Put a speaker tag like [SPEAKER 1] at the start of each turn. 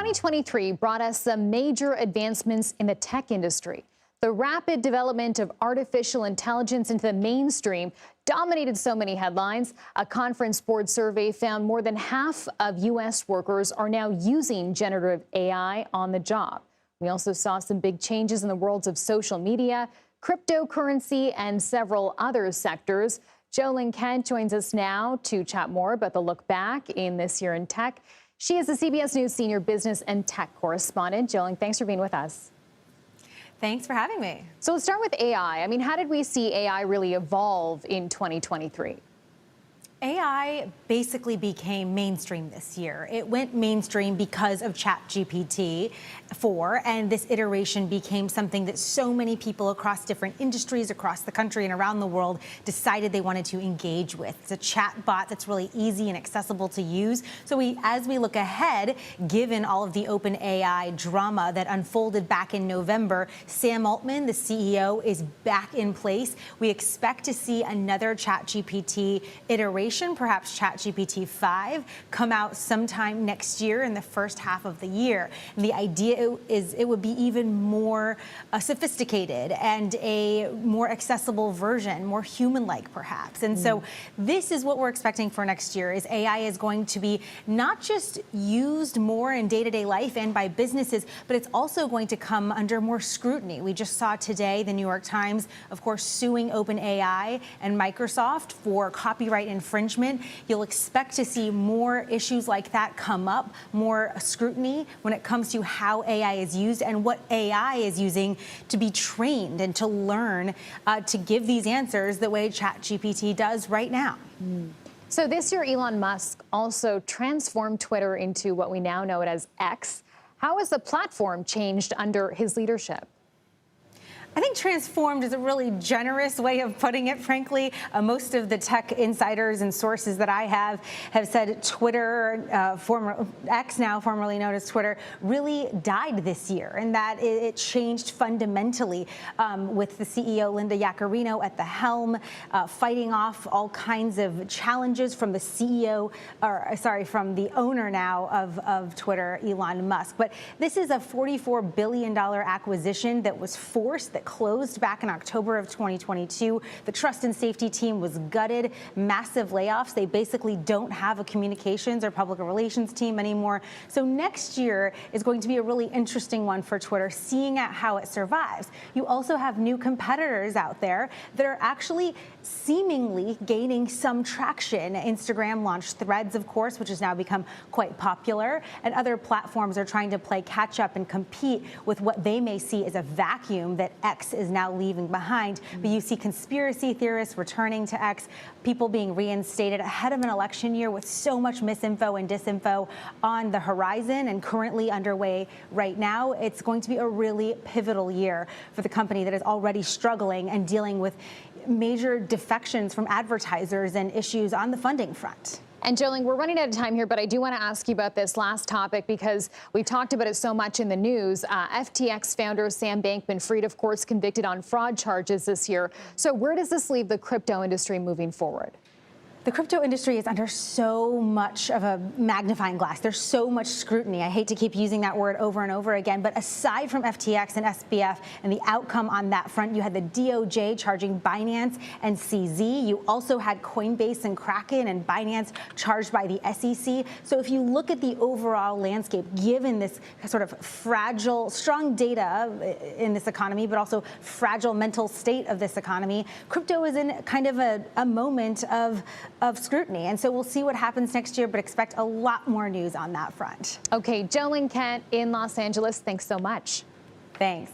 [SPEAKER 1] 2023 brought us some major advancements in the tech industry. The rapid development of artificial intelligence into the mainstream dominated so many headlines. A Conference Board survey found more than half of U.S. workers are now using generative AI on the job. We also saw some big changes in the worlds of social media, cryptocurrency, and several other sectors. Jolyn Kent joins us now to chat more about the look back in this year in tech. She is the CBS News Senior Business and Tech Correspondent. Jolyn, thanks for being with us.
[SPEAKER 2] Thanks for having me.
[SPEAKER 1] So let's start with AI. I mean, how did we see AI really evolve in 2023?
[SPEAKER 2] AI basically became mainstream this year. It went mainstream because of ChatGPT 4, and this iteration became something that so many people across different industries across the country and around the world decided they wanted to engage with. It's a chat bot that's really easy and accessible to use. So as we look ahead, given all of the open AI drama that unfolded back in November, Sam Altman, the CEO, is back in place. We expect to see another ChatGPT iteration, perhaps ChatGPT 5, come out sometime next year in the first half of the year. And the idea is it would be even more sophisticated and a more accessible version, more human-like perhaps. And so this is what we're expecting for next year. Is AI is going to be not just used more in day-to-day life and by businesses, but it's also going to come under more scrutiny. We just saw today the New York Times, of course, suing OpenAI and Microsoft for copyright infringement. You'll expect to see more issues like that come up, more scrutiny when it comes to how AI is used and what AI is using to be trained and to learn to give these answers the way ChatGPT does right now.
[SPEAKER 1] So this year, Elon Musk also transformed Twitter into what we now know it as X. How has the platform changed under his leadership?
[SPEAKER 2] I think transformed is a really generous way of putting it, frankly. Most of the tech insiders and sources that I have said Twitter, former X now formerly known as Twitter, really died this year, and that it changed fundamentally with the CEO, Linda Yaccarino, at the helm, fighting off all kinds of challenges from the from the owner now of Twitter, Elon Musk. But this is a $44 billion acquisition that was forced, that closed back in October of 2022. The trust and safety team was gutted, massive layoffs. They basically don't have a communications or public relations team anymore. So next year is going to be a really interesting one for Twitter, seeing at how it survives. You also have new competitors out there that are actually seemingly gaining some traction. Instagram launched Threads, of course, which has now become quite popular, and other platforms are trying to play catch up and compete with what they may see as a vacuum that X is now leaving behind. But you see conspiracy theorists returning to X, people being reinstated ahead of an election year with so much misinfo and disinfo on the horizon and currently underway right now. It's going to be a really pivotal year for the company that is already struggling and dealing with major defections from advertisers and issues on the funding front.
[SPEAKER 1] And Jolyn, we're running out of time here, but I do want to ask you about this last topic because we talked about it so much in the news. FTX founder Sam Bankman-Fried, of course, convicted on fraud charges this year. So where does this leave the crypto industry moving forward?
[SPEAKER 2] The crypto industry is under so much of a magnifying glass. There's so much scrutiny. I hate to keep using that word over and over again, but aside from FTX and SBF and the outcome on that front, you had the DOJ charging Binance and CZ. You also had Coinbase and Kraken and Binance charged by the SEC. So if you look at the overall landscape, given this sort of fragile, strong data in this economy, but also fragile mental state of this economy, crypto is in kind of a moment of scrutiny. And so we'll see what happens next year, but expect a lot more news on that front.
[SPEAKER 1] Okay, Jolyn Kent in Los Angeles, thanks so much.
[SPEAKER 2] Thanks.